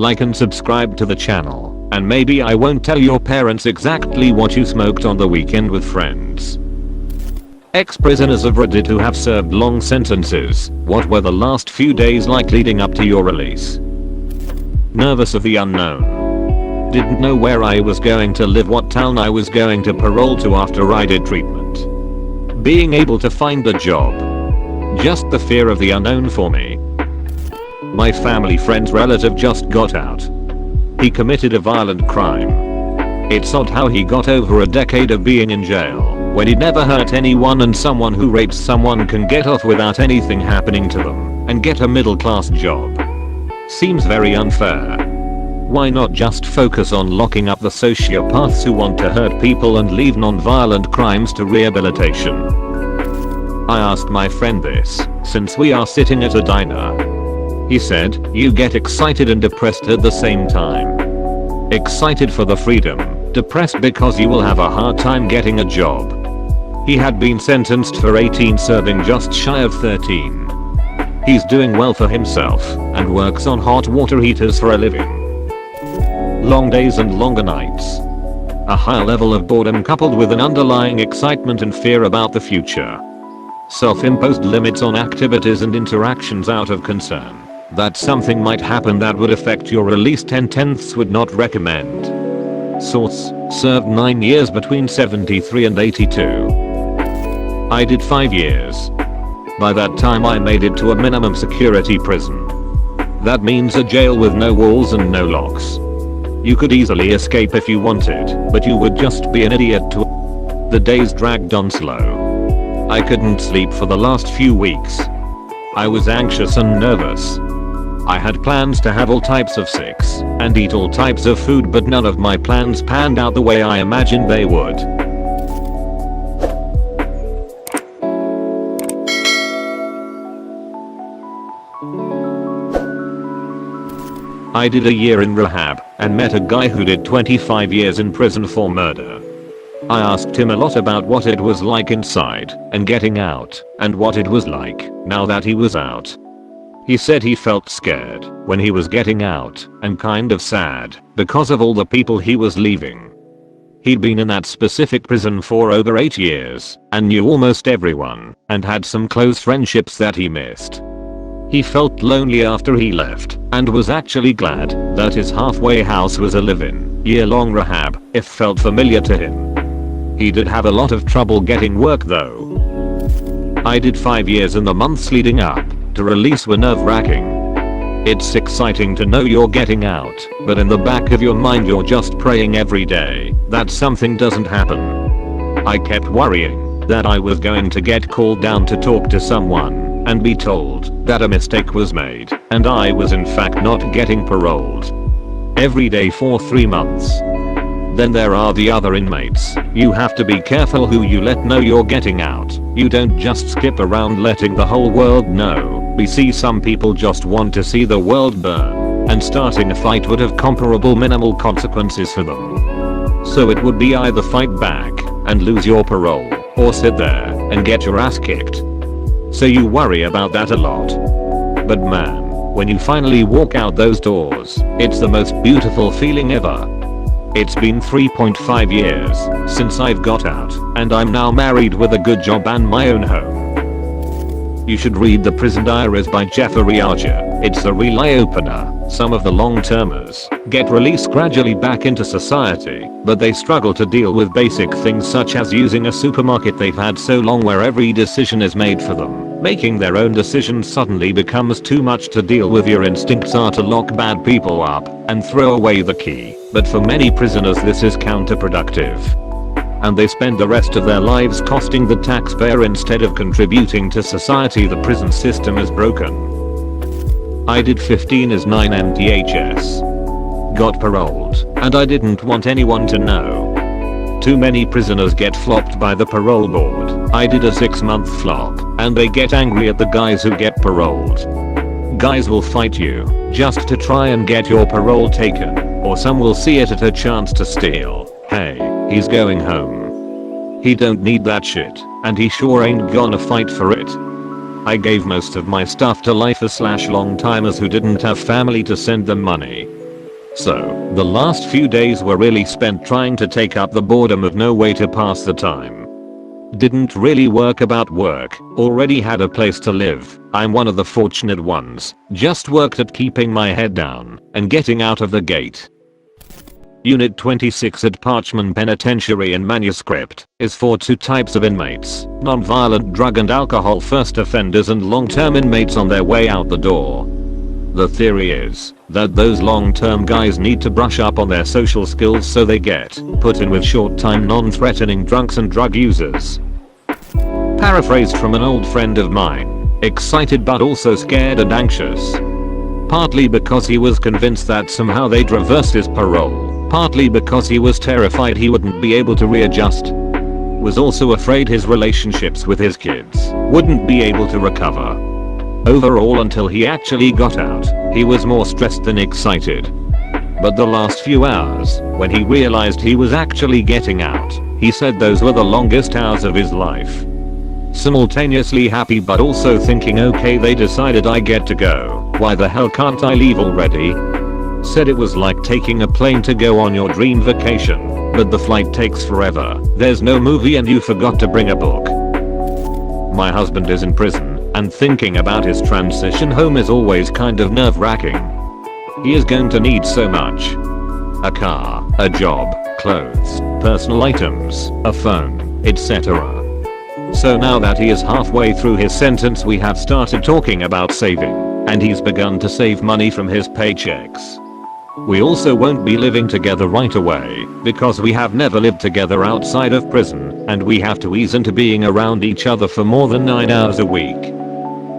like and subscribe to the channel, and maybe I won't tell your parents exactly what you smoked on the weekend with friends. Ex-prisoners of Reddit who have served long sentences, what were the last few days like leading up to your release? Nervous of the unknown. Didn't know where I was going to live, what town I was going to parole to after I did treatment. Being able to find a job. Just the fear of the unknown for me. My family friend's relative just got out. He committed a violent crime. It's odd how he got over a decade of being in jail when he never hurt anyone, and someone who rapes someone can get off without anything happening to them and get a middle-class job. Seems very unfair. Why not just focus on locking up the sociopaths who want to hurt people and leave non-violent crimes to rehabilitation? I asked my friend this since we are sitting at a diner. He said, you get excited and depressed at the same time. Excited for the freedom, depressed because you will have a hard time getting a job. He had been sentenced for 18, serving just shy of 13. He's doing well for himself and works on hot water heaters for a living. Long days and longer nights. A high level of boredom coupled with an underlying excitement and fear about the future. Self-imposed limits on activities and interactions out of concern that something might happen that would affect your release. 10/10ths would not recommend. Source: served 9 years between 73 and 82. I did 5 years. By that time I made it to a minimum security prison. That means a jail with no walls and no locks. You could easily escape if you wanted, but you would just be an idiot to. The days dragged on slow. I couldn't sleep for the last few weeks. I was anxious and nervous. I had plans to have all types of sex and eat all types of food, but none of my plans panned out the way I imagined they would. I did a year in rehab and met a guy who did 25 years in prison for murder. I asked him a lot about what it was like inside and getting out, and what it was like now that he was out. He said he felt scared when he was getting out and kind of sad because of all the people he was leaving. He'd been in that specific prison for over 8 years and knew almost everyone and had some close friendships that he missed. He felt lonely after he left and was actually glad that his halfway house was a live-in, year-long rehab, if felt familiar to him. He did have a lot of trouble getting work though. I did 5 years, and the months leading up to release were nerve-wracking. It's exciting to know you're getting out, but in the back of your mind you're just praying every day that something doesn't happen. I kept worrying that I was going to get called down to talk to someone and be told that a mistake was made and I was in fact not getting paroled. Every day for 3 months. Then there are the other inmates. You have to be careful who you let know you're getting out. You don't just skip around letting the whole world know. We see some people just want to see the world burn, and starting a fight would have comparable minimal consequences for them. So it would be either fight back and lose your parole, or sit there and get your ass kicked. So you worry about that a lot. But man, when you finally walk out those doors, it's the most beautiful feeling ever. It's been 3.5 years since I've got out, and I'm now married with a good job and my own home. You should read The Prison Diaries by Jeffrey Archer. It's a real eye-opener. Some of the long-termers get released gradually back into society, but they struggle to deal with basic things such as using a supermarket they've had so long where every decision is made for them. Making their own decisions suddenly becomes too much to deal with. Your instincts are to lock bad people up and throw away the key, but for many prisoners this is counterproductive. And they spend the rest of their lives costing the taxpayer instead of contributing to society. The prison system is broken. I did 15 as 9 MTHS. Got paroled, and I didn't want anyone to know. Too many prisoners get flopped by the parole board. I did a 6-month flop, and they get angry at the guys who get paroled. Guys will fight you just to try and get your parole taken, or some will see it as a chance to steal. Hey, he's going home. He don't need that shit, and he sure ain't gonna fight for it. I gave most of my stuff to lifers/long timers who didn't have family to send them money. So, the last few days were really spent trying to take up the boredom of no way to pass the time. Didn't really work about work, already had a place to live, I'm one of the fortunate ones, just worked at keeping my head down and getting out of the gate. Unit 26 at Parchman Penitentiary in Manuscript is for two types of inmates, non-violent drug and alcohol first offenders and long-term inmates on their way out the door. The theory is that those long-term guys need to brush up on their social skills so they get put in with short-time non-threatening drunks and drug users. Paraphrased from an old friend of mine, excited but also scared and anxious. Partly because he was convinced that somehow they'd reverse his parole. Partly because he was terrified he wouldn't be able to readjust. Was also afraid his relationships with his kids wouldn't be able to recover. Overall, until he actually got out, he was more stressed than excited. But the last few hours, when he realized he was actually getting out, he said those were the longest hours of his life. Simultaneously happy but also thinking, okay, they decided I get to go, why the hell can't I leave already? Said it was like taking a plane to go on your dream vacation, but the flight takes forever, there's no movie and you forgot to bring a book. My husband is in prison, and thinking about his transition home is always kind of nerve-wracking. He is going to need so much. A car, a job, clothes, personal items, a phone, etc. So now that he is halfway through his sentence, we have started talking about saving, and he's begun to save money from his paychecks. We also won't be living together right away, because we have never lived together outside of prison, and we have to ease into being around each other for more than 9 hours a week.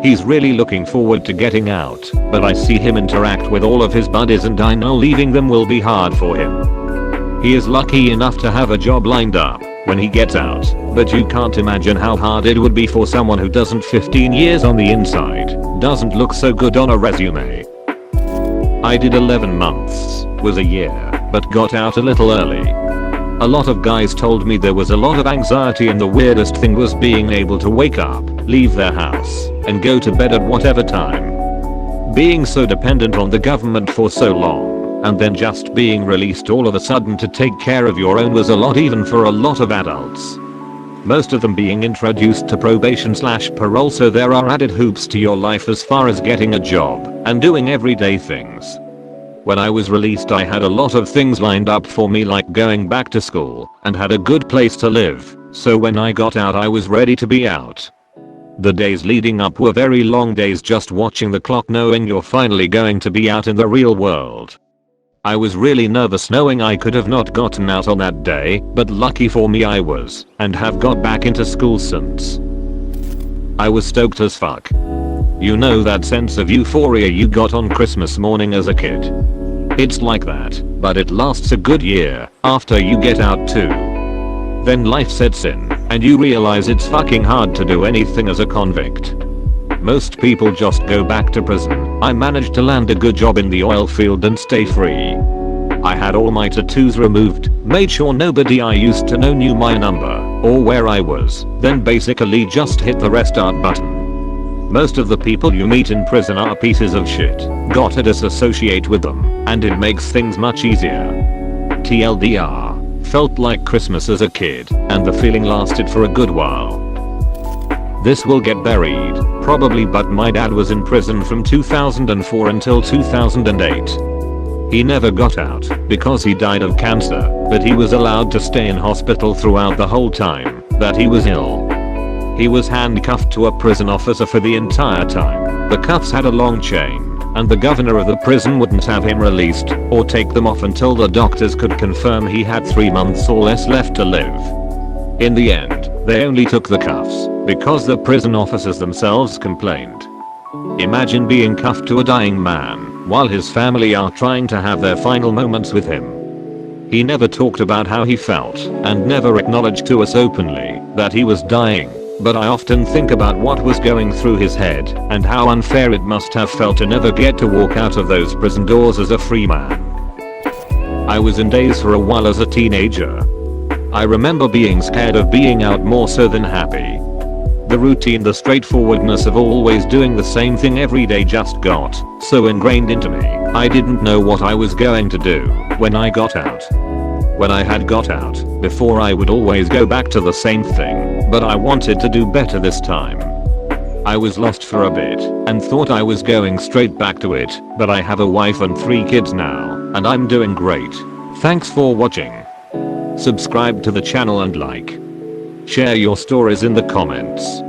He's really looking forward to getting out, but I see him interact with all of his buddies and I know leaving them will be hard for him. He is lucky enough to have a job lined up when he gets out, but you can't imagine how hard it would be for someone who doesn't. 15 years on the inside doesn't look so good on a resume. I did 11 months, was a year, but got out a little early. A lot of guys told me there was a lot of anxiety and the weirdest thing was being able to wake up, leave their house, and go to bed at whatever time. Being so dependent on the government for so long, and then just being released all of a sudden to take care of your own was a lot, even for a lot of adults. Most of them being introduced to probation/parole, so there are added hoops to your life as far as getting a job and doing everyday things. When I was released I had a lot of things lined up for me, like going back to school, and had a good place to live, so when I got out I was ready to be out. The days leading up were very long days, just watching the clock knowing you're finally going to be out in the real world. I was really nervous knowing I could have not gotten out on that day, but lucky for me I was, and have got back into school since. I was stoked as fuck. You know that sense of euphoria you got on Christmas morning as a kid? It's like that, but it lasts a good year after you get out too. Then life sets in, and you realize it's fucking hard to do anything as a convict. Most people just go back to prison. I managed to land a good job in the oil field and stay free. I had all my tattoos removed, made sure nobody I used to know knew my number or where I was, then basically just hit the restart button. Most of the people you meet in prison are pieces of shit. Gotta disassociate with them, and it makes things much easier. TLDR, felt like Christmas as a kid, and the feeling lasted for a good while. This will get buried, probably, but my dad was in prison from 2004 until 2008. He never got out because he died of cancer, but he was allowed to stay in hospital throughout the whole time that he was ill. He was handcuffed to a prison officer for the entire time. The cuffs had a long chain, and the governor of the prison wouldn't have him released or take them off until the doctors could confirm he had 3 months or less left to live. In the end, they only took the cuffs because the prison officers themselves complained. Imagine being cuffed to a dying man while his family are trying to have their final moments with him. He never talked about how he felt and never acknowledged to us openly that he was dying, but I often think about what was going through his head and how unfair it must have felt to never get to walk out of those prison doors as a free man. I was in daze for a while as a teenager. I remember being scared of being out more so than happy. The routine, the straightforwardness of always doing the same thing every day just got so ingrained into me. I didn't know what I was going to do when I got out. When I had got out, before I would always go back to the same thing, but I wanted to do better this time. I was lost for a bit and thought I was going straight back to it, but I have a wife and 3 kids now, and I'm doing great. Thanks for watching. Subscribe to the channel and like. Share your stories in the comments.